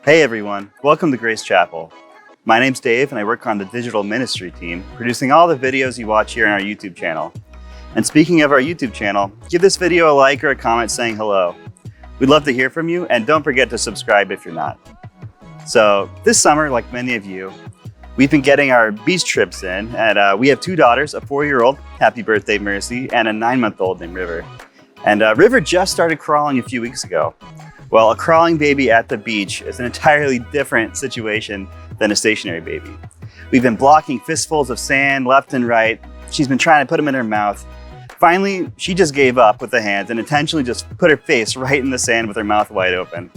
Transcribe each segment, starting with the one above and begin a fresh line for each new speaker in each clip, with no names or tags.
Hey everyone, welcome to Grace Chapel. My name's Dave and I work on the digital ministry team, producing all the videos you watch here on our YouTube channel. And speaking of our YouTube channel, give this video a like or a comment saying hello. We'd love to hear from you, and don't forget to subscribe if you're not. So this summer, like many of you, we've been getting our beach trips in, and we have two daughters, a 4-year-old, happy birthday Mercy, and a 9-month-old named River. And River just started crawling a few weeks ago. Well, a crawling baby at the beach is an entirely different situation than a stationary baby. We've been blocking fistfuls of sand left and right. She's been trying to put them in her mouth. Finally, she just gave up with the hands and intentionally just put her face right in the sand with her mouth wide open.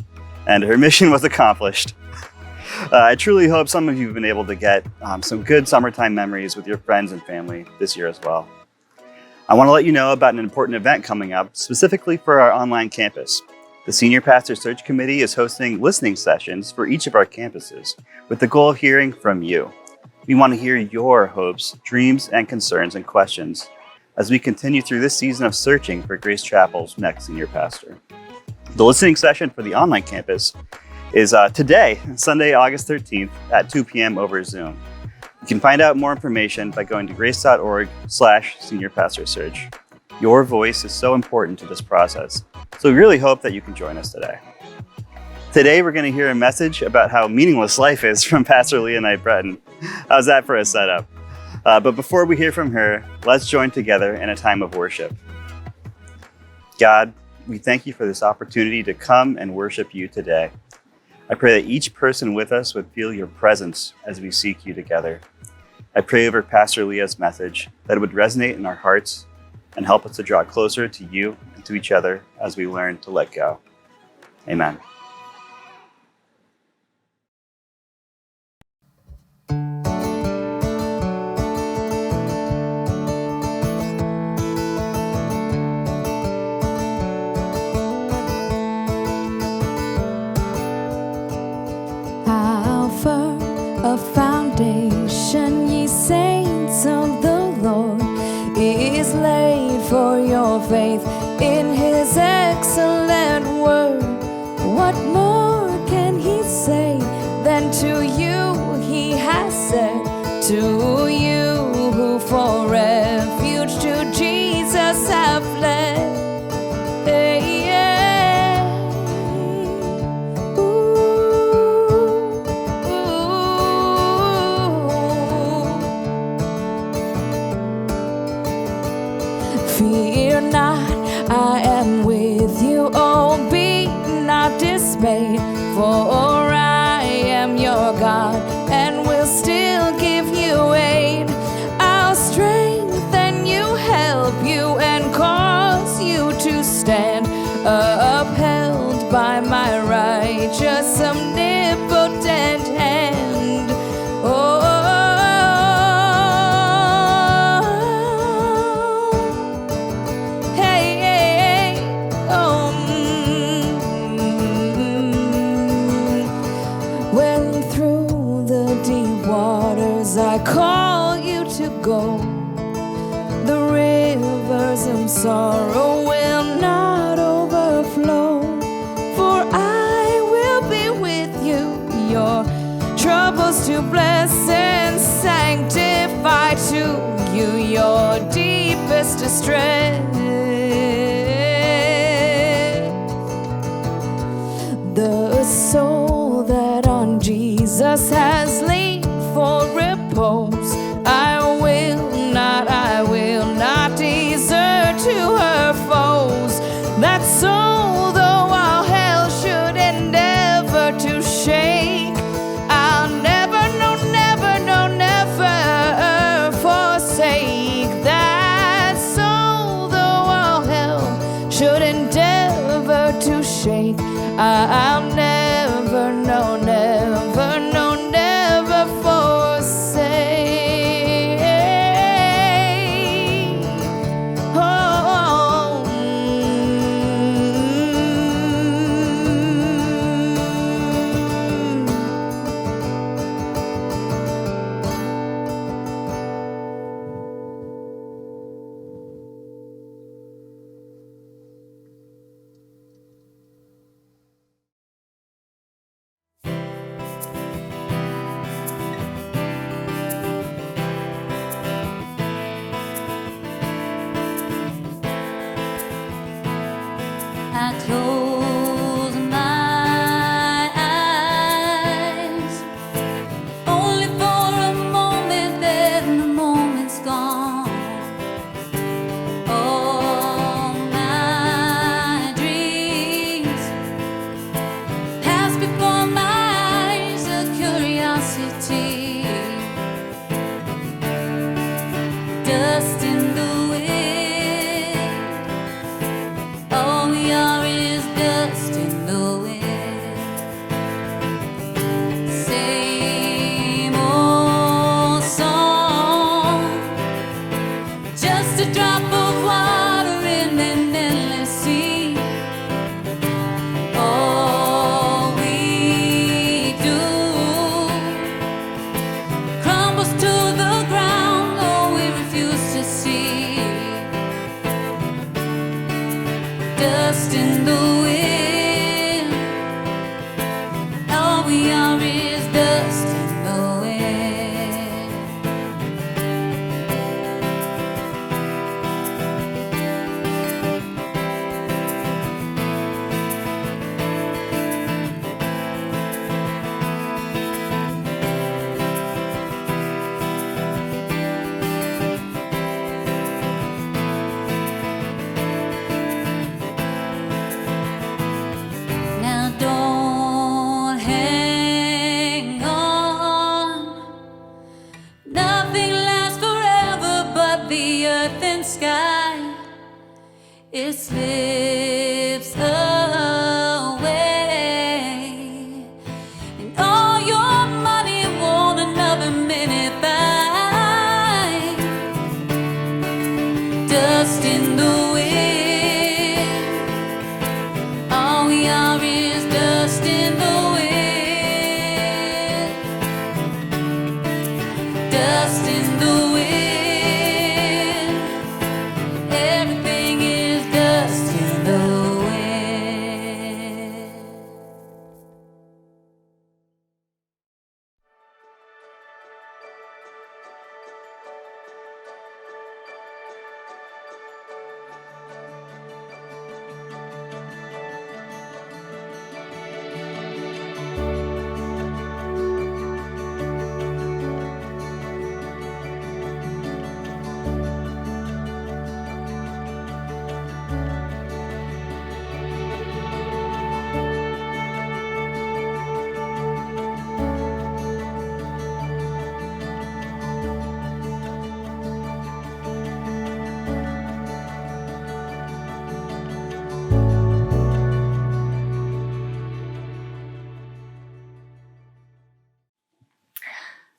And her mission was accomplished. I truly hope some of you have been able to get some good summertime memories with your friends and family this year as well. I want to let you know about an important event coming up specifically for our online campus. The Senior Pastor Search Committee is hosting listening sessions for each of our campuses with the goal of hearing from you. We want to hear your hopes, dreams, and concerns and questions as we continue through this season of searching for Grace Chapel's next senior pastor. The listening session for the online campus is today, Sunday, August 13th at 2 p.m. over Zoom. You can find out more information by going to grace.org/seniorpastorsearch. Your voice is so important to this process, so we really hope that you can join us today. Today, we're going to hear a message about how meaningless life is from Pastor Leah and Breton. How's that for a setup? But before we hear from her, let's join together in a time of worship. God, we thank you for this opportunity to come and worship you today. I pray that each person with us would feel your presence as we seek you together. I pray over Pastor Leah's message that it would resonate in our hearts and help us to draw closer to you and to each other as we learn to let go. Amen.
How firm a foundation, ye saints of the Lord, is laid for your faith in his excellent word. What more can he say than to you he has said? To you who for refuge to Jesus have fled. Hey, yeah. Ooh, ooh. Fear not, I am with you. Oh, be not dismayed, for I am your God and will still give you aid. I'll strengthen you, help you, and cause you to stand, upheld by my righteous, omnipotent hand. Oh, hey, hey, oh, when through the deep waters I call you to go, the rivers of sorrow will not overflow, for I will be with you, your troubles to bless and sanctify, to you your deepest distress. The soul that on Jesus has leaned for repose, I will not desert to her foes. That soul, though all hell should endeavor to shake, I'll never, no, never, no, never forsake. That soul, though all hell should endeavor to shake, I'll never, no, never, no, never forsake.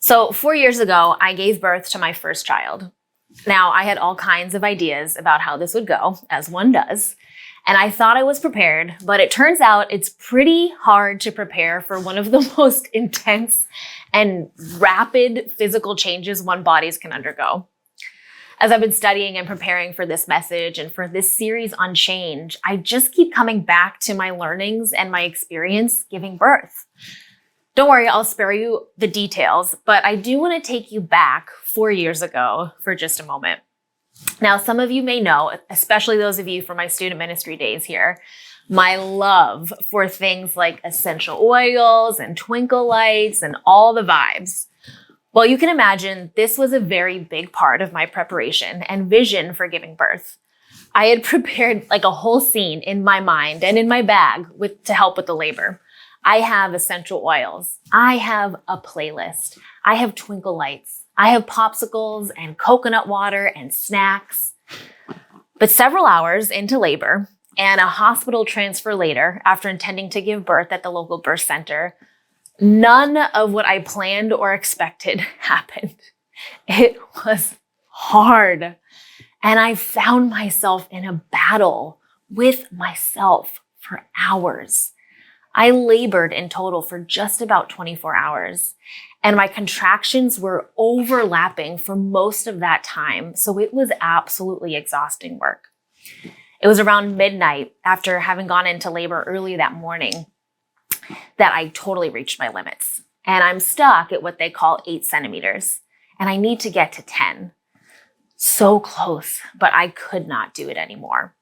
So 4 years ago, I gave birth to my first child. Now, I had all kinds of ideas about how this would go, as one does, and I thought I was prepared, but it turns out it's pretty hard to prepare for one of the most intense and rapid physical changes one bodies can undergo. As I've been studying and preparing for this message and for this series on change, I just keep coming back to my learnings and my experience giving birth. Don't worry, I'll spare you the details, but I do want to take you back 4 years ago for just a moment. Now, some of you may know, especially those of you from my student ministry days here, my love for things like essential oils and twinkle lights and all the vibes. Well, you can imagine this was a very big part of my preparation and vision for giving birth. I had prepared like a whole scene in my mind and in my bag to help with the labor. I have essential oils. I have a playlist. I have twinkle lights. I have popsicles and coconut water and snacks. But several hours into labor and a hospital transfer later, after intending to give birth at the local birth center, none of what I planned or expected happened. It was hard. And I found myself in a battle with myself for hours. I labored in total for just about 24 hours, and my contractions were overlapping for most of that time, so it was absolutely exhausting work. It was around midnight, after having gone into labor early that morning, that I totally reached my limits. And I'm stuck at what they call 8 centimeters, and I need to get to 10. So close, but I could not do it anymore.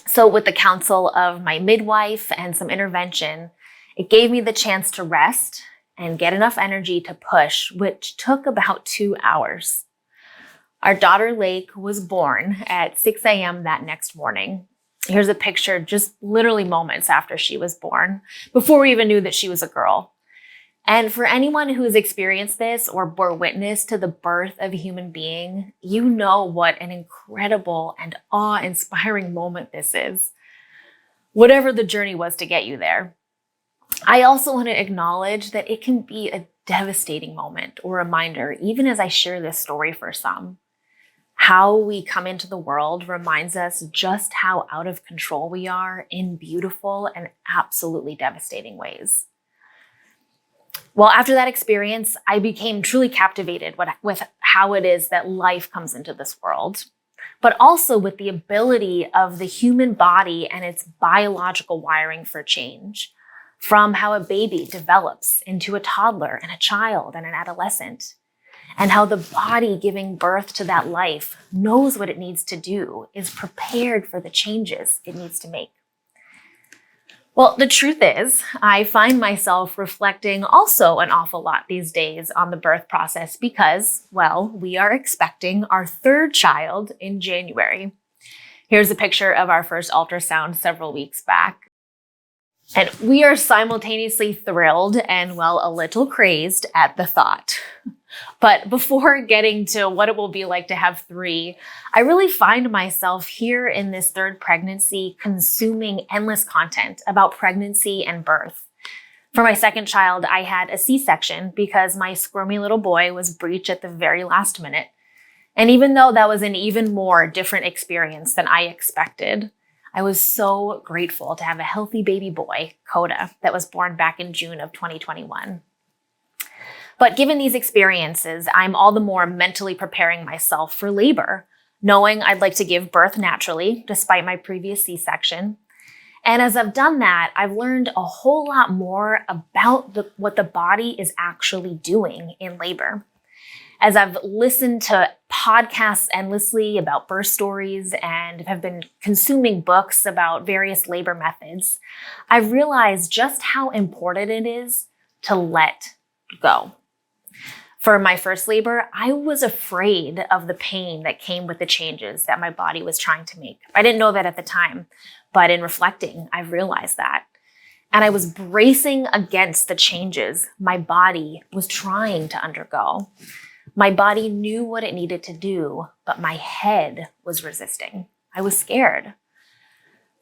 So with the counsel of my midwife and some intervention, it gave me the chance to rest and get enough energy to push, which took about 2 hours. Our daughter Lake was born at 6 a.m. that next morning. Here's a picture just literally moments after she was born, before we even knew that she was a girl. And for anyone who's experienced this or bore witness to the birth of a human being, you know what an incredible and awe-inspiring moment this is, whatever the journey was to get you there. I also want to acknowledge that it can be a devastating moment or reminder, even as I share this story for some. How we come into the world reminds us just how out of control we are in beautiful and absolutely devastating ways. Well, after that experience, I became truly captivated with how it is that life comes into this world, but also with the ability of the human body and its biological wiring for change, from how a baby develops into a toddler and a child and an adolescent, and how the body giving birth to that life knows what it needs to do, is prepared for the changes it needs to make. Well, the truth is, I find myself reflecting also an awful lot these days on the birth process because, well, we are expecting our 3rd child in January. Here's a picture of our first ultrasound several weeks back. And we are simultaneously thrilled and, well, a little crazed at the thought. But before getting to what it will be like to have 3, I really find myself here in this 3rd pregnancy consuming endless content about pregnancy and birth. For my 2nd child, I had a C-section because my squirmy little boy was breech at the very last minute. And even though that was an even more different experience than I expected, I was so grateful to have a healthy baby boy, Coda, that was born back in June of 2021. But given these experiences, I'm all the more mentally preparing myself for labor, knowing I'd like to give birth naturally, despite my previous C-section. And as I've done that, I've learned a whole lot more about what the body is actually doing in labor. As I've listened to podcasts endlessly about birth stories and have been consuming books about various labor methods, I've realized just how important it is to let go. For my first labor, I was afraid of the pain that came with the changes that my body was trying to make. I didn't know that at the time, but in reflecting, I've realized that. And I was bracing against the changes my body was trying to undergo. My body knew what it needed to do, but my head was resisting. I was scared.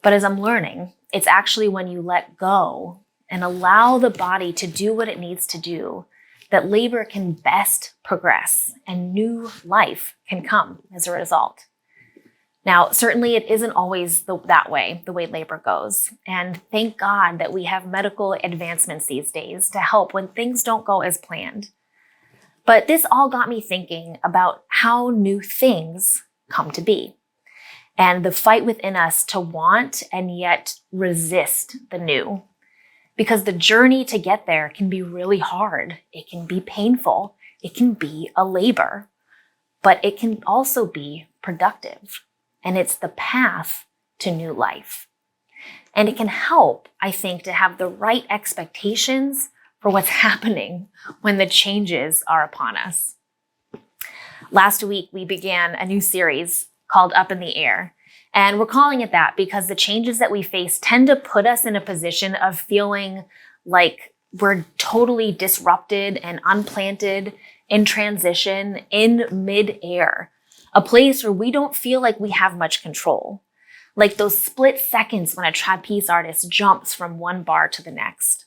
But as I'm learning, it's actually when you let go and allow the body to do what it needs to do that labor can best progress and new life can come as a result. Now, certainly it isn't always that way, the way labor goes. And thank God that we have medical advancements these days to help when things don't go as planned. But this all got me thinking about how new things come to be and the fight within us to want and yet resist the new. Because the journey to get there can be really hard. It can be painful. It can be a labor, but it can also be productive. And it's the path to new life. And it can help, I think, to have the right expectations for what's happening when the changes are upon us. Last week, we began a new series called Up in the Air. And we're calling it that because the changes that we face tend to put us in a position of feeling like we're totally disrupted and unplanted in transition in mid-air. A place where we don't feel like we have much control. Like those split seconds when a trapeze artist jumps from one bar to the next.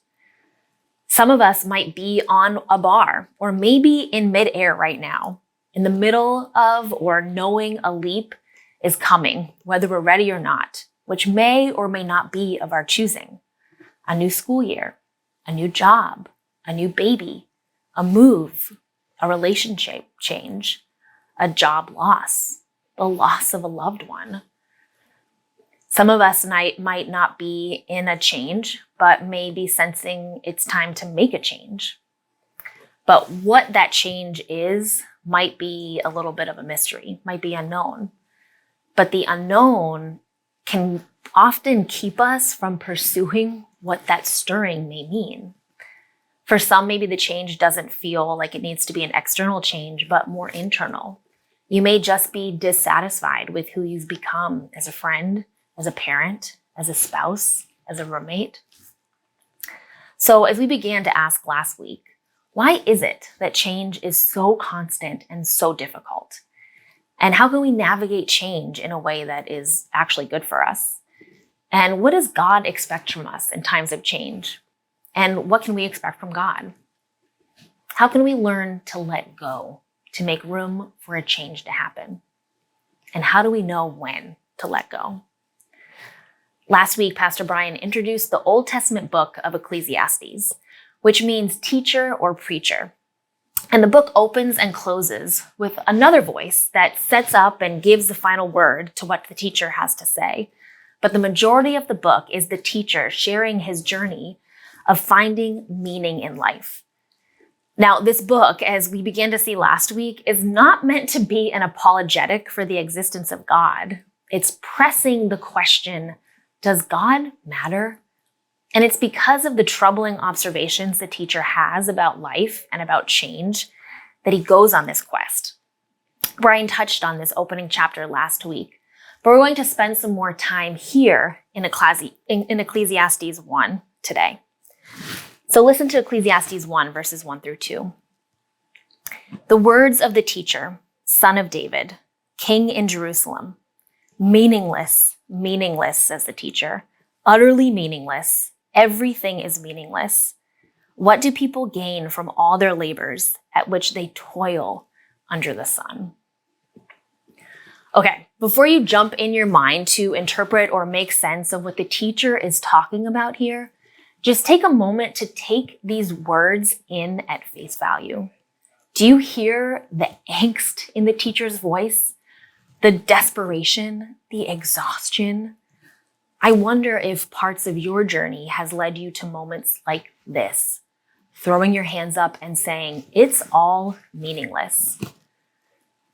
Some of us might be on a bar or maybe in midair right now, in the middle of or knowing a leap is coming, whether we're ready or not, which may or may not be of our choosing. A new school year, a new job, a new baby, a move, a relationship change, a job loss, the loss of a loved one. Some of us might not be in a change, but may be sensing it's time to make a change. But what that change is might be a little bit of a mystery, might be unknown. But the unknown can often keep us from pursuing what that stirring may mean. For some, maybe the change doesn't feel like it needs to be an external change, but more internal. You may just be dissatisfied with who you've become as a friend, as a parent, as a spouse, as a roommate. So as we began to ask last week, why is it that change is so constant and so difficult? And how can we navigate change in a way that is actually good for us? And what does God expect from us in times of change? And what can we expect from God? How can we learn to let go, to make room for a change to happen? And how do we know when to let go? Last week, Pastor Brian introduced the Old Testament book of Ecclesiastes, which means teacher or preacher. And the book opens and closes with another voice that sets up and gives the final word to what the teacher has to say. But the majority of the book is the teacher sharing his journey of finding meaning in life. Now, this book, as we began to see last week, is not meant to be an apologetic for the existence of God. It's pressing the question, does God matter? And it's because of the troubling observations the teacher has about life and about change that he goes on this quest. Brian touched on this opening chapter last week, but we're going to spend some more time here in Ecclesiastes 1 today. So listen to Ecclesiastes 1, verses 1 through 2. The words of the teacher, son of David, king in Jerusalem. Meaningless, meaningless, says the teacher. Utterly meaningless. Everything is meaningless. What do people gain from all their labors at which they toil under the sun? Okay, before you jump in your mind to interpret or make sense of what the teacher is talking about here, just take a moment to take these words in at face value. Do you hear the angst in the teacher's voice? The desperation, the exhaustion? I wonder if parts of your journey has led you to moments like this, throwing your hands up and saying, it's all meaningless.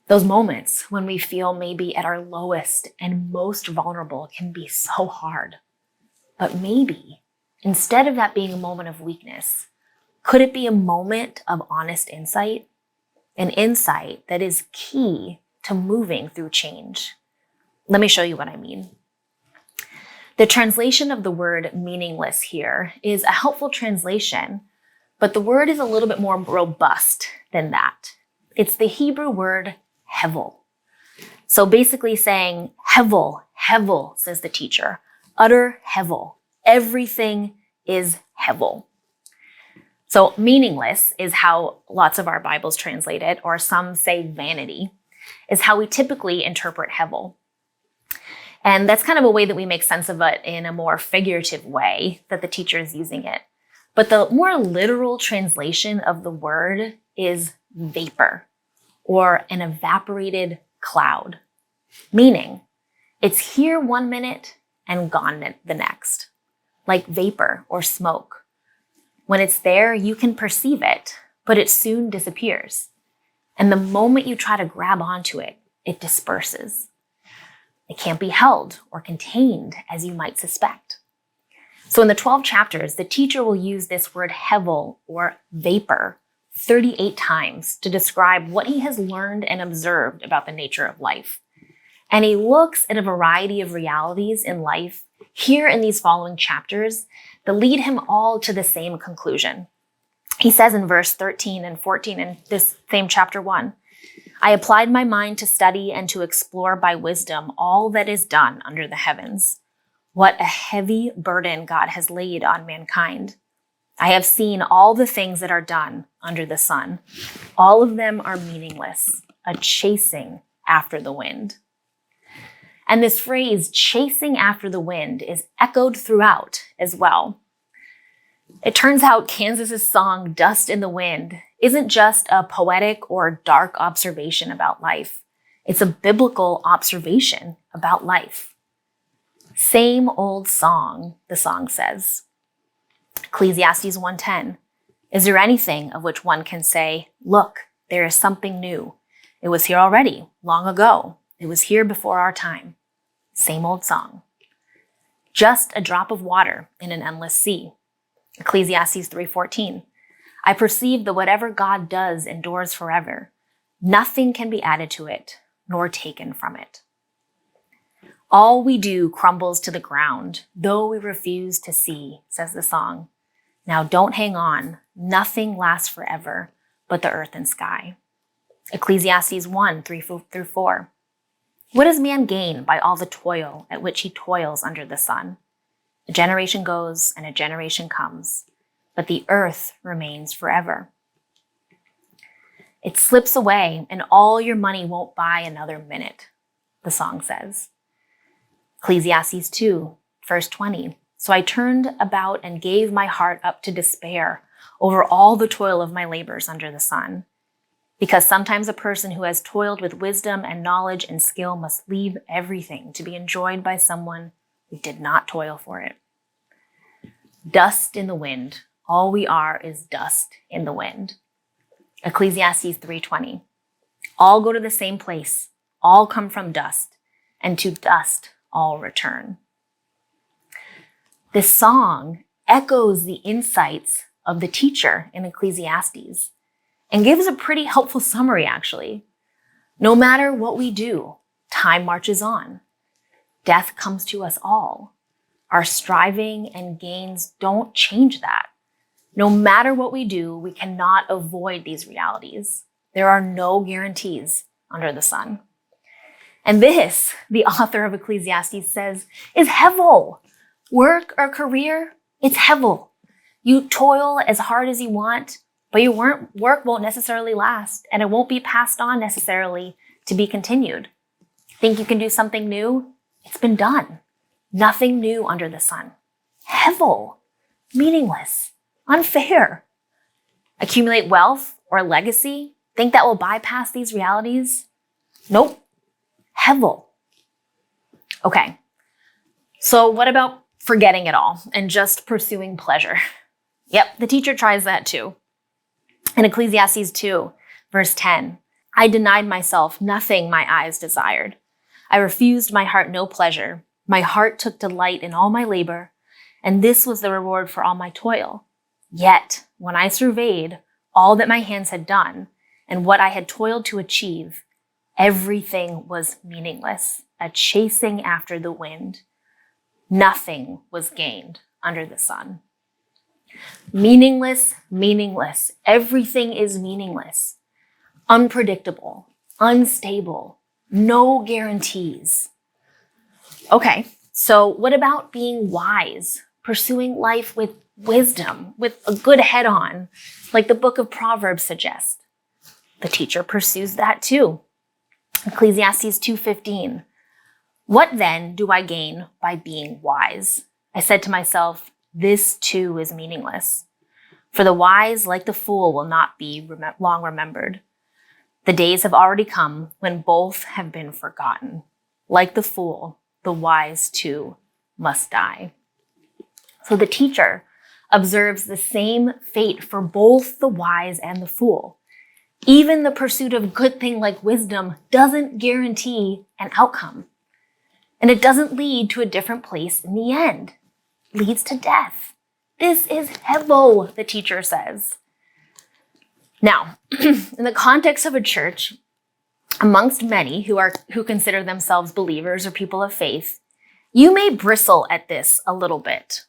Those moments when we feel maybe at our lowest and most vulnerable can be so hard. But maybe, instead of that being a moment of weakness, could it be a moment of honest insight? An insight that is key to moving through change. Let me show you what I mean. The translation of the word meaningless here is a helpful translation, but the word is a little bit more robust than that. It's the Hebrew word hevel. So basically saying, hevel, hevel, says the teacher. Utter hevel. Everything is hevel. So meaningless is how lots of our Bibles translate it, or some say vanity, is how we typically interpret hevel. And that's kind of a way that we make sense of it in a more figurative way that the teacher is using it. But the more literal translation of the word is vapor, or an evaporated cloud, meaning it's here 1 minute and gone the next, like vapor or smoke. When it's there, you can perceive it, but it soon disappears. And the moment you try to grab onto it, it disperses. It can't be held or contained as you might suspect. So in the 12 chapters, the teacher will use this word hevel or vapor 38 times to describe what he has learned and observed about the nature of life. And he looks at a variety of realities in life here in these following chapters that lead him all to the same conclusion. He says in verse 13 and 14 in this same chapter 1, I applied my mind to study and to explore by wisdom all that is done under the heavens. What a heavy burden God has laid on mankind. I have seen all the things that are done under the sun. All of them are meaningless, a chasing after the wind. And this phrase, chasing after the wind, is echoed throughout as well. It turns out Kansas's song, Dust in the Wind, isn't just a poetic or dark observation about life. It's a biblical observation about life. Same old song, the song says. Ecclesiastes 1:10. Is there anything of which one can say, look, there is something new. It was here already, long ago. It was here before our time. Same old song. Just a drop of water in an endless sea. Ecclesiastes 3:14. I perceive that whatever God does endures forever. Nothing can be added to it, nor taken from it. All we do crumbles to the ground, though we refuse to see, says the song. Now don't hang on. Nothing lasts forever but the earth and sky. Ecclesiastes 1:3-4. What does man gain by all the toil at which he toils under the sun? A generation goes and a generation comes, but the earth remains forever. It slips away and all your money won't buy another minute, the song says. Ecclesiastes 2, verse 20. So I turned about and gave my heart up to despair over all the toil of my labors under the sun. Because sometimes a person who has toiled with wisdom and knowledge and skill must leave everything to be enjoyed by someone who did not toil for it. Dust in the wind. All we are is dust in the wind. Ecclesiastes 3:20. All go to the same place. All come from dust, and to dust all return. This song echoes the insights of the teacher in Ecclesiastes and gives a pretty helpful summary, actually. No matter what we do, time marches on. Death comes to us all. Our striving and gains don't change that. No matter what we do, we cannot avoid these realities. There are no guarantees under the sun. And this, the author of Ecclesiastes says, is hevel. Work or career, it's hevel. You toil as hard as you want, but your work won't necessarily last, and it won't be passed on necessarily to be continued. Think you can do something new? It's been done. Nothing new under the sun. Hevel. Meaningless. Unfair. Accumulate wealth or legacy? Think that will bypass these realities? Nope. Hevel. Okay. So what about forgetting it all and just pursuing pleasure? Yep, the teacher tries that too. In Ecclesiastes 2, verse 10, I denied myself nothing my eyes desired. I refused my heart no pleasure. My heart took delight in all my labor, and this was the reward for all my toil. Yet, when I surveyed all that my hands had done and what I had toiled to achieve, everything was meaningless, a chasing after the wind. Nothing was gained under the sun. Meaningless, meaningless. Everything is meaningless. Unpredictable, unstable, no guarantees. Okay, so what about being wise, pursuing life with wisdom with a good head on, like the book of Proverbs suggests. The teacher pursues that too. Ecclesiastes 2:15. What then do I gain by being wise? I said to myself, this too is meaningless. For the wise, like the fool, will not be long remembered. The days have already come when both have been forgotten. Like the fool, the wise too must die. So the teacher observes the same fate for both the wise and the fool. Even the pursuit of a good thing like wisdom doesn't guarantee an outcome. And it doesn't lead to a different place in the end. It leads to death. This is hevel, the teacher says. Now, in the context of a church, amongst many who consider themselves believers or people of faith, you may bristle at this a little bit.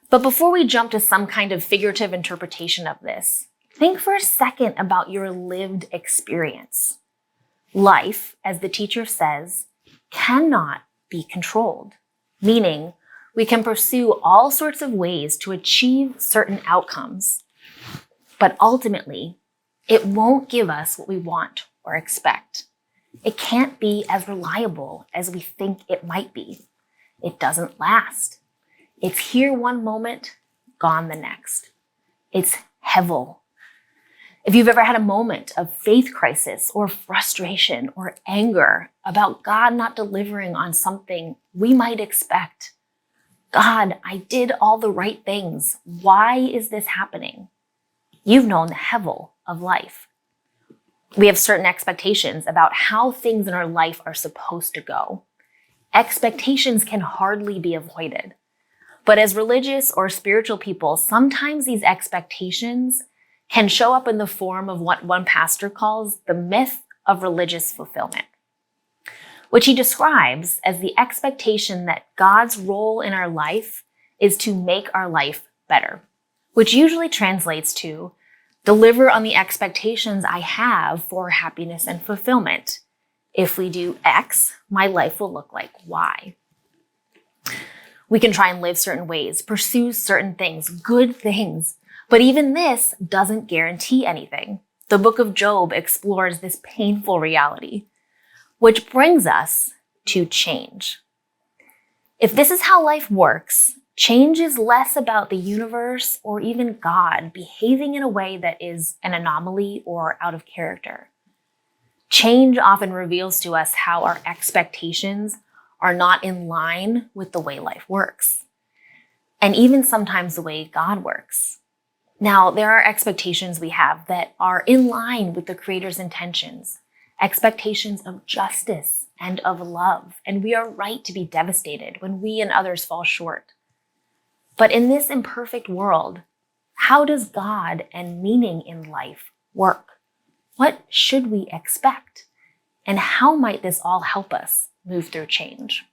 But before we jump to some kind of figurative interpretation of this, think for a second about your lived experience. Life, as the teacher says, cannot be controlled, meaning we can pursue all sorts of ways to achieve certain outcomes, but ultimately, it won't give us what we want or expect. It can't be as reliable as we think it might be. It doesn't last. It's here one moment, gone the next. It's hevel. If you've ever had a moment of faith crisis or frustration or anger about God not delivering on something we might expect, God, I did all the right things. Why is this happening? You've known the hevel of life. We have certain expectations about how things in our life are supposed to go. Expectations can hardly be avoided. But as religious or spiritual people, sometimes these expectations can show up in the form of what one pastor calls the myth of religious fulfillment, which he describes as the expectation that God's role in our life is to make our life better, which usually translates to deliver on the expectations I have for happiness and fulfillment. If we do X, my life will look like Y. We can try and live certain ways, pursue certain things, good things, but even this doesn't guarantee anything. The book of Job explores this painful reality, which brings us to change. If this is how life works, change is less about the universe or even God behaving in a way that is an anomaly or out of character. Change often reveals to us how our expectations are not in line with the way life works, and even sometimes the way God works. Now, there are expectations we have that are in line with the Creator's intentions, expectations of justice and of love, and we are right to be devastated when we and others fall short. But in this imperfect world, how does God and meaning in life work? What should we expect? And how might this all help us move through change?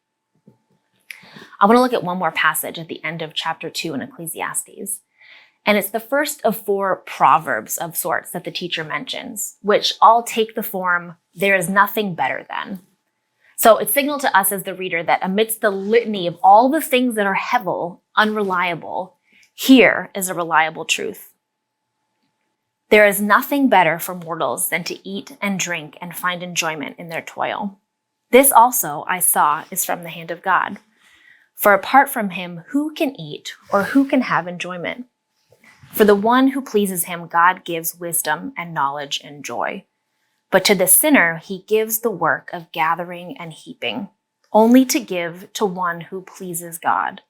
I want to look at one more passage at the end of chapter 2 in Ecclesiastes. And it's the first of 4 proverbs of sorts that the teacher mentions, which all take the form, there is nothing better than. So it's signaled to us as the reader that amidst the litany of all the things that are hevel, unreliable, here is a reliable truth. There is nothing better for mortals than to eat and drink and find enjoyment in their toil. This also, I saw, is from the hand of God. For apart from him, who can eat or who can have enjoyment? For the one who pleases him, God gives wisdom and knowledge and joy. But to the sinner, he gives the work of gathering and heaping, only to give to one who pleases God.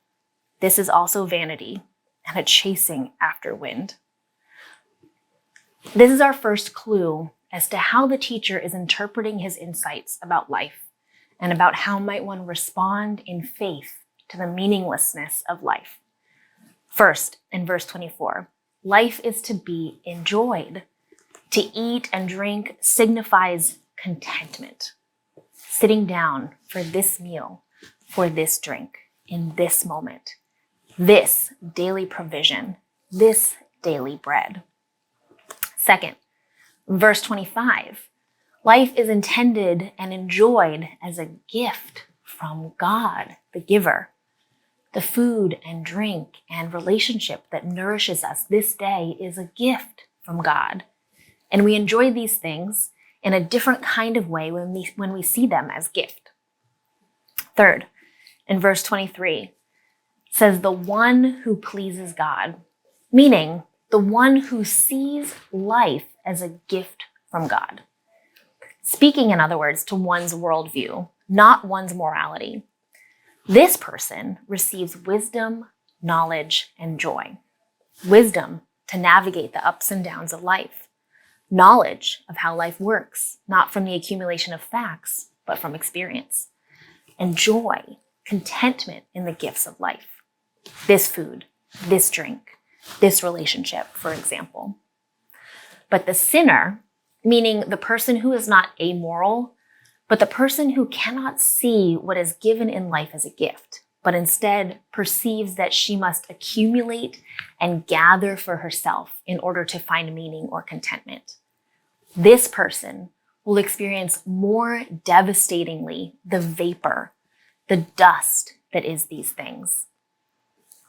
This is also vanity and a chasing after wind. This is our first clue as to how the teacher is interpreting his insights about life and about how might one respond in faith to the meaninglessness of life. First, in verse 24, life is to be enjoyed. To eat and drink signifies contentment. Sitting down for this meal, for this drink, in this moment, this daily provision, this daily bread. Second, verse 25, life is intended and enjoyed as a gift from God, the giver. The food and drink and relationship that nourishes us this day is a gift from God. And we enjoy these things in a different kind of way when we see them as gift. Third, in verse 23, says the one who pleases God, meaning the one who sees life as a gift from God. Speaking, in other words, to one's worldview, not one's morality. This person receives wisdom, knowledge, and joy. Wisdom to navigate the ups and downs of life. Knowledge of how life works, not from the accumulation of facts, but from experience. And joy, contentment in the gifts of life. This food, this drink, this relationship, for example. But the sinner, meaning the person who is not amoral, but the person who cannot see what is given in life as a gift, but instead perceives that she must accumulate and gather for herself in order to find meaning or contentment. This person will experience more devastatingly the vapor, the dust that is these things.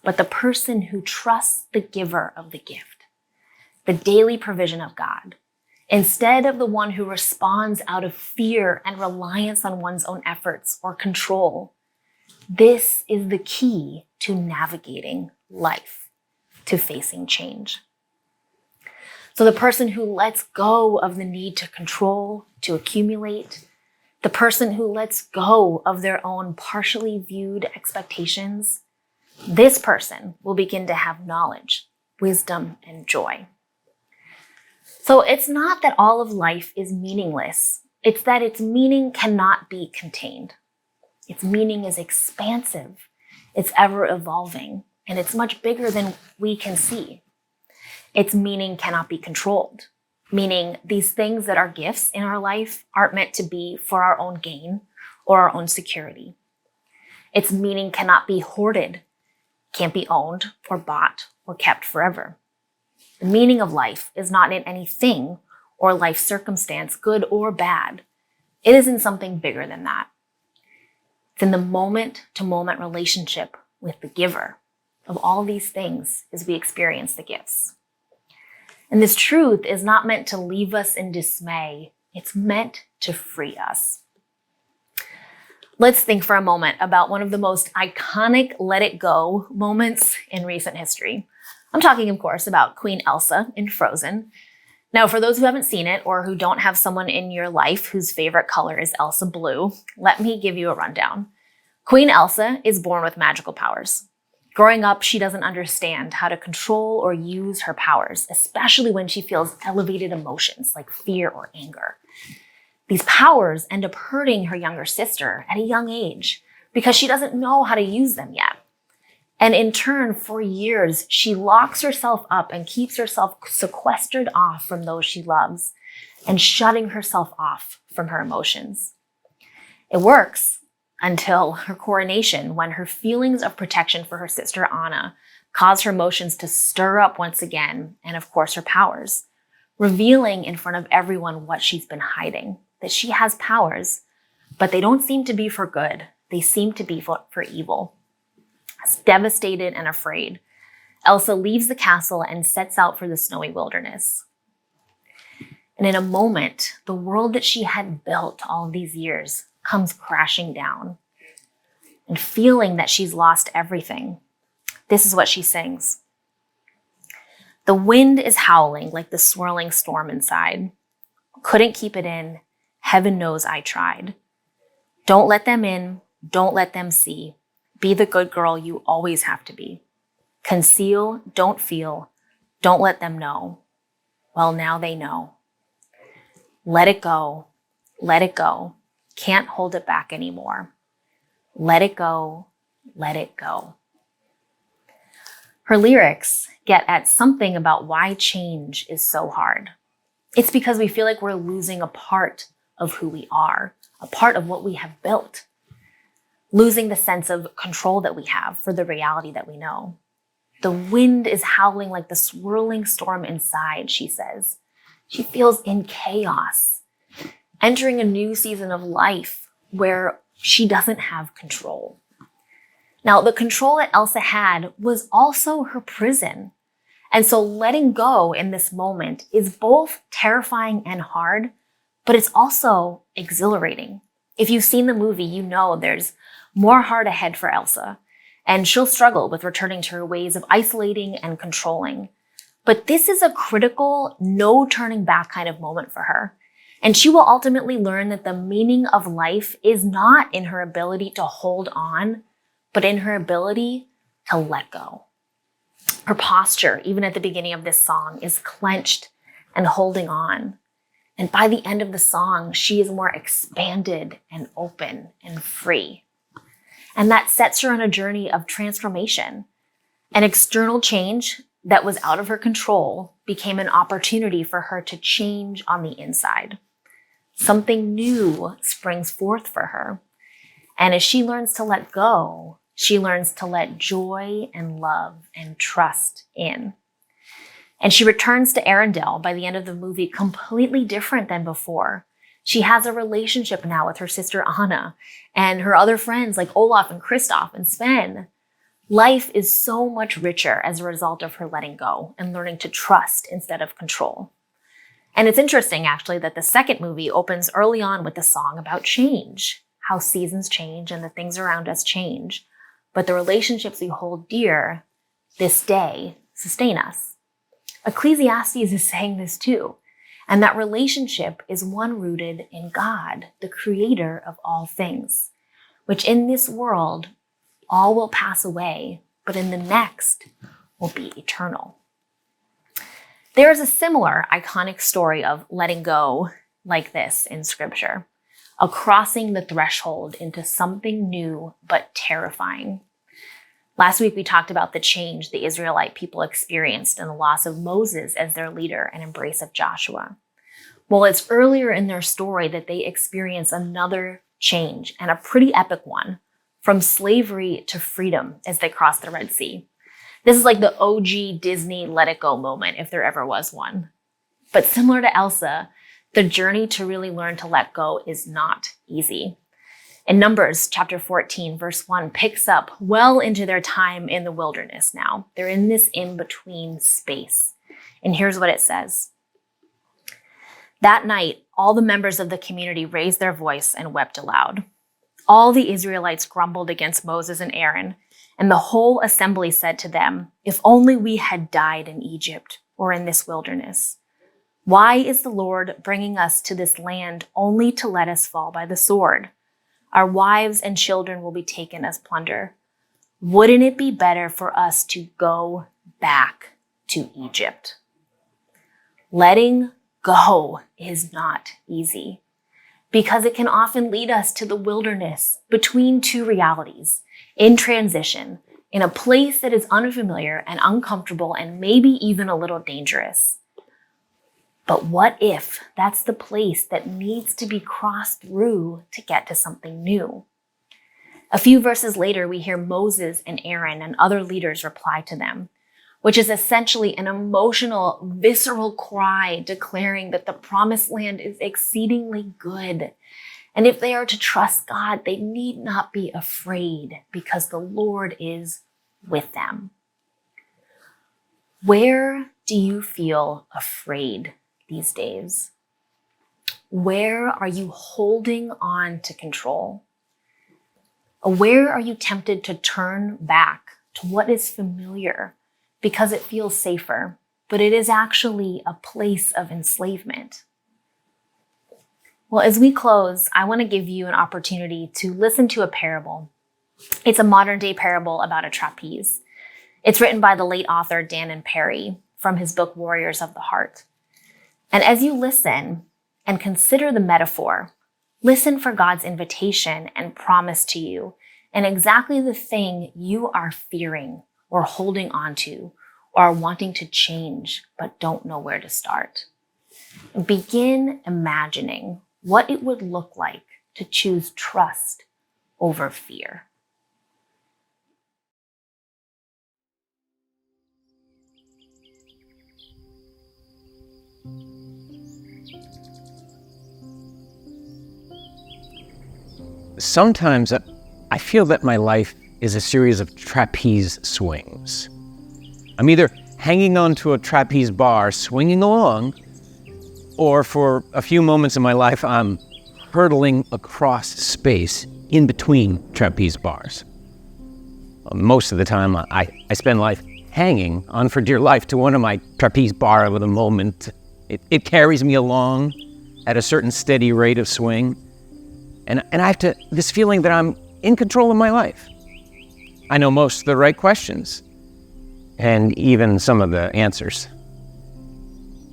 But the person who trusts the giver of the gift, the daily provision of God, instead of the one who responds out of fear and reliance on one's own efforts or control, this is the key to navigating life, to facing change. So the person who lets go of the need to control, to accumulate, the person who lets go of their own partially viewed expectations, this person will begin to have knowledge, wisdom, and joy. So it's not that all of life is meaningless. It's that its meaning cannot be contained. Its meaning is expansive. It's ever evolving, and it's much bigger than we can see. Its meaning cannot be controlled, meaning these things that are gifts in our life aren't meant to be for our own gain or our own security. Its meaning cannot be hoarded, can't be owned or bought or kept forever. The meaning of life is not in anything or life circumstance, good or bad. It is in something bigger than that. It's in the moment-to-moment relationship with the giver of all these things as we experience the gifts. And this truth is not meant to leave us in dismay. It's meant to free us. Let's think for a moment about one of the most iconic let it go moments in recent history. I'm talking, of course, about Queen Elsa in Frozen. Now, for those who haven't seen it or who don't have someone in your life whose favorite color is Elsa blue, let me give you a rundown. Queen Elsa is born with magical powers. Growing up, she doesn't understand how to control or use her powers, especially when she feels elevated emotions like fear or anger. These powers end up hurting her younger sister at a young age because she doesn't know how to use them yet. And in turn, for years, she locks herself up and keeps herself sequestered off from those she loves and shutting herself off from her emotions. It works until her coronation, when her feelings of protection for her sister Anna cause her emotions to stir up once again, and of course her powers, revealing in front of everyone what she's been hiding, that she has powers, but they don't seem to be for good. They seem to be for evil. Devastated and afraid, Elsa leaves the castle and sets out for the snowy wilderness. And in a moment, the world that she had built all these years comes crashing down. And feeling that she's lost everything, this is what she sings. The wind is howling like the swirling storm inside. Couldn't keep it in. Heaven knows I tried. Don't let them in. Don't let them see. Be the good girl you always have to be. Conceal, don't feel, don't let them know. Well, now they know. Let it go. Let it go. Can't hold it back anymore. Let it go. Let it go. Her lyrics get at something about why change is so hard. It's because we feel like we're losing a part of who we are, a part of what we have built. Losing the sense of control that we have for the reality that we know. The wind is howling like the swirling storm inside, she says. She feels in chaos, entering a new season of life where she doesn't have control. Now, the control that Elsa had was also her prison. And so letting go in this moment is both terrifying and hard, but it's also exhilarating. If you've seen the movie, you know there's more hard ahead for Elsa, and she'll struggle with returning to her ways of isolating and controlling. But this is a critical, no turning back kind of moment for her. And she will ultimately learn that the meaning of life is not in her ability to hold on, but in her ability to let go. Her posture, even at the beginning of this song, is clenched and holding on. And by the end of the song, she is more expanded and open and free. And that sets her on a journey of transformation. An external change that was out of her control became an opportunity for her to change on the inside. Something new springs forth for her. And as she learns to let go, she learns to let joy and love and trust in. And she returns to Arendelle by the end of the movie completely different than before. She has a relationship now with her sister Anna and her other friends like Olaf and Kristoff and Sven. Life is so much richer as a result of her letting go and learning to trust instead of control. And it's interesting, actually, that the second movie opens early on with a song about change, how seasons change and the things around us change. But the relationships we hold dear this day sustain us. Ecclesiastes is saying this too. And that relationship is one rooted in God, the creator of all things, which in this world, all will pass away, but in the next will be eternal. There is a similar iconic story of letting go like this in scripture, a crossing the threshold into something new but terrifying. Last week, we talked about the change the Israelite people experienced in the loss of Moses as their leader and embrace of Joshua. Well, it's earlier in their story that they experience another change, and a pretty epic one, from slavery to freedom as they cross the Red Sea. This is like the OG Disney let it go moment, if there ever was one. But similar to Elsa, the journey to really learn to let go is not easy. In Numbers chapter 14, verse 1 picks up well into their time in the wilderness now. They're in this in-between space. And here's what it says. That night, all the members of the community raised their voice and wept aloud. All the Israelites grumbled against Moses and Aaron, and the whole assembly said to them, "If only we had died in Egypt or in this wilderness. Why is the Lord bringing us to this land only to let us fall by the sword? Our wives and children will be taken as plunder. Wouldn't it be better for us to go back to Egypt?" Letting go is not easy because it can often lead us to the wilderness between two realities, in transition, in a place that is unfamiliar and uncomfortable and maybe even a little dangerous. But what if that's the place that needs to be crossed through to get to something new? A few verses later, we hear Moses and Aaron and other leaders reply to them, which is essentially an emotional, visceral cry declaring that the promised land is exceedingly good. And if they are to trust God, they need not be afraid because the Lord is with them. Where do you feel afraid these days? Where are you holding on to control? Where are you tempted to turn back to what is familiar because it feels safer, but it is actually a place of enslavement? Well, as we close, I want to give you an opportunity to listen to a parable. It's a modern day parable about a trapeze. It's written by the late author Dan Perry from his book, Warriors of the Heart. And as you listen and consider the metaphor, listen for God's invitation and promise to you and exactly the thing you are fearing or holding on to or wanting to change but don't know where to start. Begin imagining what it would look like to choose trust over fear.
Sometimes I feel that my life is a series of trapeze swings. I'm either hanging onto a trapeze bar, swinging along, or for a few moments in my life, I'm hurtling across space in between trapeze bars. Most of the time, I spend life hanging on for dear life to one of my trapeze bar with a moment. It carries me along at a certain steady rate of swing. And I have this feeling that I'm in control of my life. I know most of the right questions, and even some of the answers.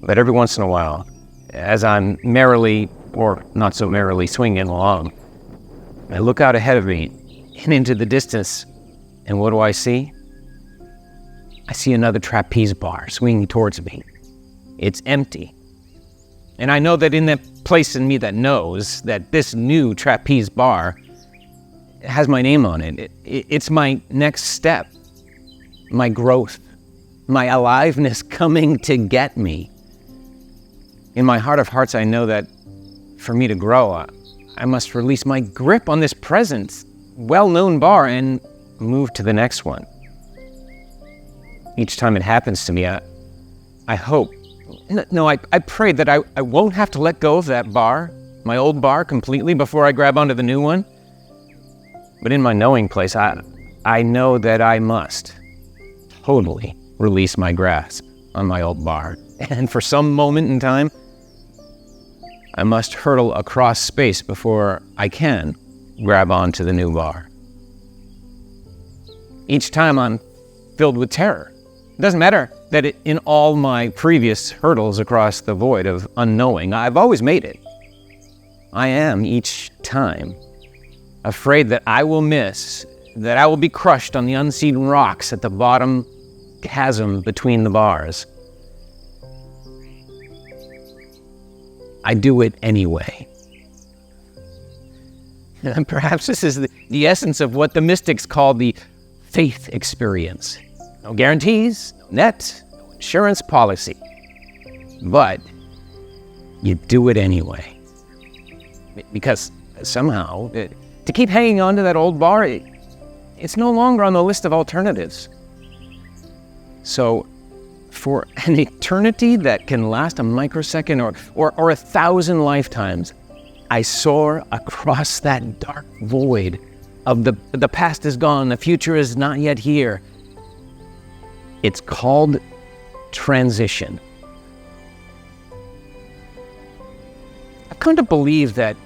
But every once in a while, as I'm merrily, or not so merrily, swinging along, I look out ahead of me and into the distance, and what do I see? I see another trapeze bar swinging towards me. It's empty. And I know that in that place in me that knows that this new trapeze bar has my name on it. It's my next step, my growth, my aliveness coming to get me. In my heart of hearts, I know that for me to grow, I must release my grip on this present, well-known bar and move to the next one. Each time it happens to me, I hope, I pray that I won't have to let go of that bar, my old bar, completely before I grab onto the new one. But in my knowing place, I know that I must totally release my grasp on my old bar. And for some moment in time, I must hurtle across space before I can grab onto the new bar. Each time I'm filled with terror. It doesn't matter that in all my previous hurdles across the void of unknowing, I've always made it. I am each time afraid that I will miss, that I will be crushed on the unseen rocks at the bottom chasm between the bars. I do it anyway. And perhaps this is the essence of what the mystics call the faith experience. No guarantees, no net, no insurance policy. But you do it anyway. Because somehow, to keep hanging on to that old bar, it's no longer on the list of alternatives. So, for an eternity that can last a microsecond or 1,000 lifetimes, I soar across that dark void of the past is gone, the future is not yet here. It's called transition. I've come to believe that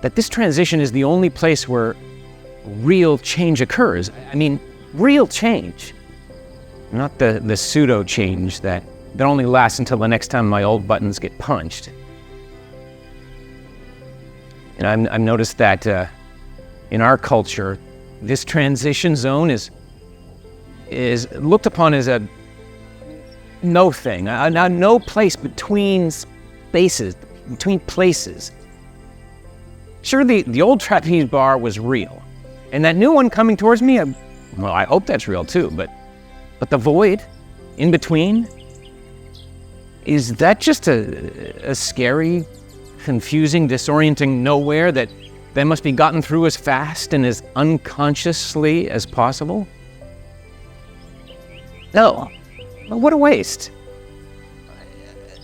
this transition is the only place where real change occurs. I mean, real change. Not the pseudo change that only lasts until the next time my old buttons get punched. And I've noticed that in our culture, this transition zone is looked upon as a no thing, a no place between spaces, between places. Sure, the old trapeze bar was real, and that new one coming towards me, well, I hope that's real too, but the void in between, is that just a scary, confusing, disorienting nowhere that must be gotten through as fast and as unconsciously as possible? No, what a waste.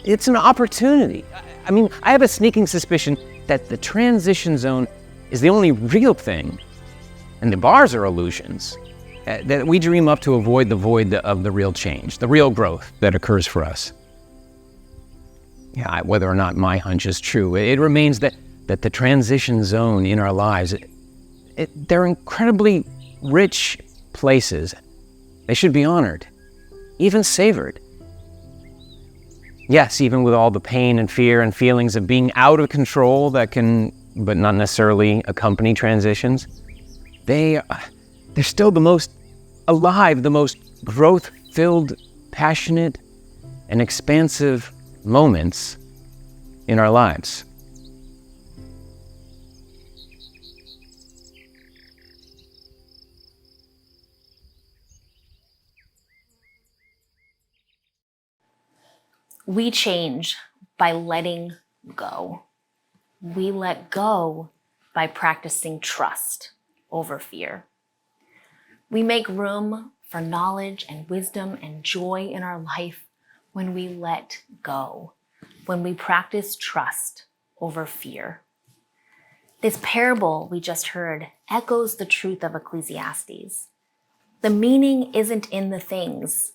It's an opportunity. I mean, I have a sneaking suspicion that the transition zone is the only real thing, and the bars are illusions, that we dream up to avoid the void of the real change, the real growth that occurs for us. Yeah, whether or not my hunch is true, it remains that the transition zone in our lives, they're incredibly rich places. They should be honored, even savored. Yes, even with all the pain and fear and feelings of being out of control that can, but not necessarily accompany transitions, they're still the most alive, the most growth-filled, passionate, and expansive moments in our lives.
We change by letting go. We let go by practicing trust over fear. We make room for knowledge and wisdom and joy in our life when we let go, when we practice trust over fear. This parable we just heard echoes the truth of Ecclesiastes. The meaning isn't in the things,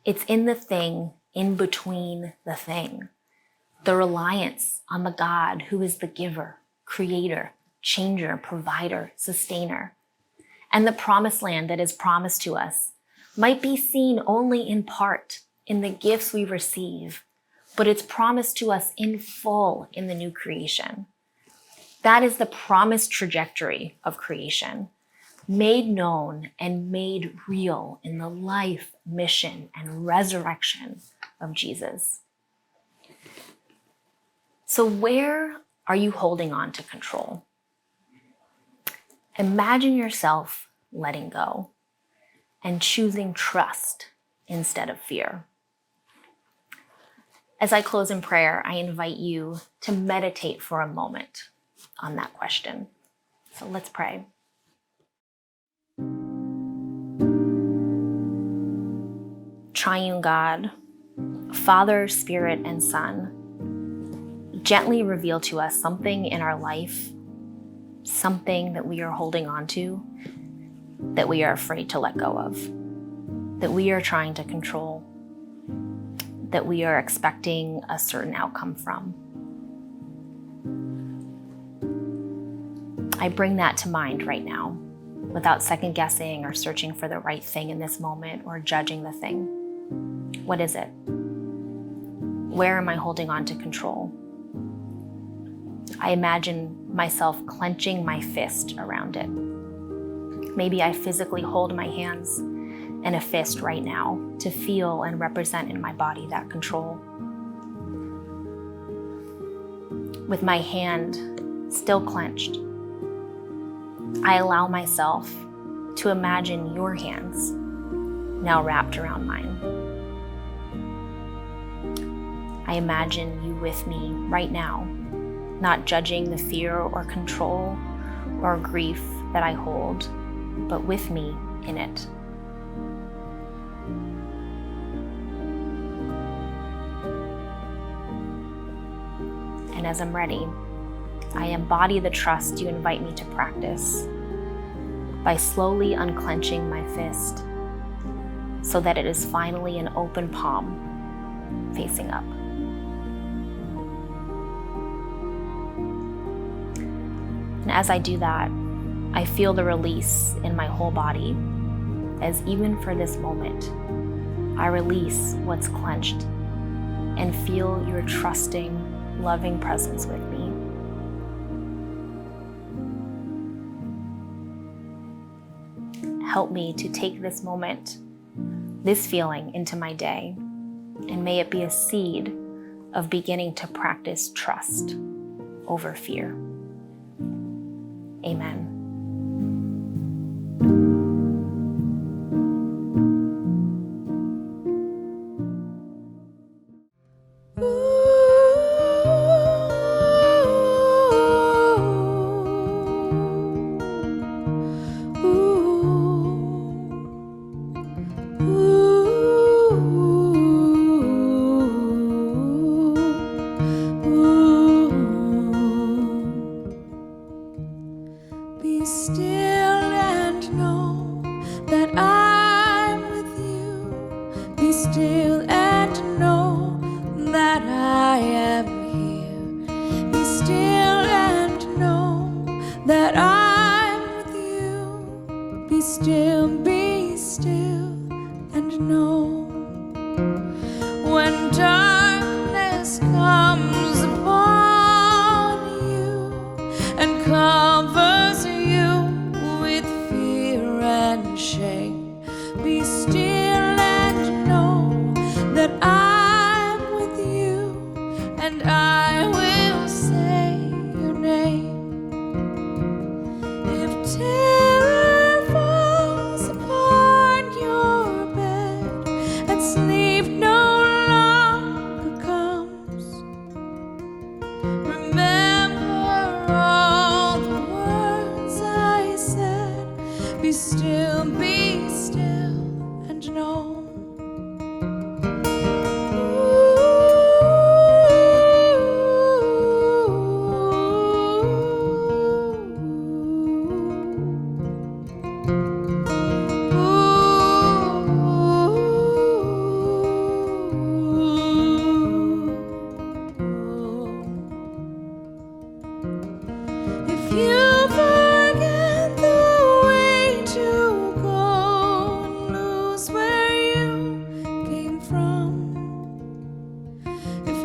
it's in the thing in between the thing. The reliance on the God who is the giver, creator, changer, provider, sustainer. And the promised land that is promised to us might be seen only in part in the gifts we receive, but it's promised to us in full in the new creation. That is the promised trajectory of creation, made known and made real in the life, mission, and resurrection of Jesus. So where are you holding on to control? Imagine yourself letting go and choosing trust instead of fear. As I close in prayer, I invite you to meditate for a moment on that question. So let's pray. Triune God, Father, Spirit, and Son, gently reveal to us something in our life, something that we are holding on to, that we are afraid to let go of, that we are trying to control, that we are expecting a certain outcome from. I bring that to mind right now, without second guessing or searching for the right thing in this moment or judging the thing. What is it? Where am I holding on to control? I imagine myself clenching my fist around it. Maybe I physically hold my hands in a fist right now to feel and represent in my body that control. With my hand still clenched, I allow myself to imagine your hands now wrapped around mine. I imagine you with me right now, not judging the fear or control or grief that I hold, but with me in it. And as I'm ready, I embody the trust you invite me to practice by slowly unclenching my fist so that it is finally an open palm facing up. And as I do that, I feel the release in my whole body, as even for this moment, I release what's clenched and feel your trusting, loving presence with me. Help me to take this moment, this feeling into my day, and may it be a seed of beginning to practice trust over fear. Amen.
Be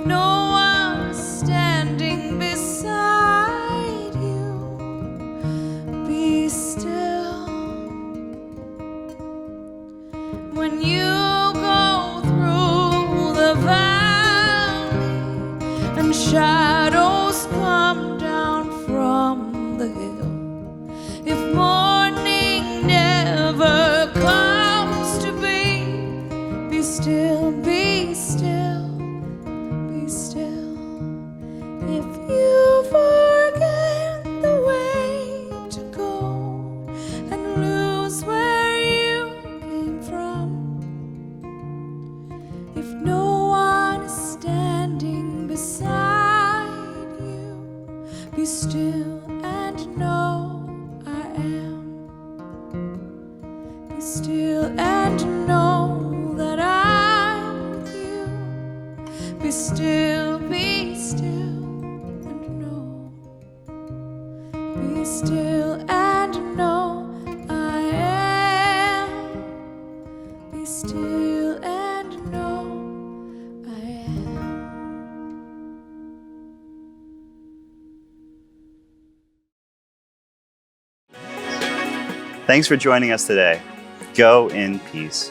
no one is standing beside you, be still. When you go through the valley and shadows come down from the hill, if morning never comes to be still, be still, be still. If you forget the way to go and lose where you came from, if no one is standing beside you, be still and know I am. Be still and know that I'm with you. Be still and know. Be still and know I am. Be still and know I am.
Thanks for joining us today. Go in peace.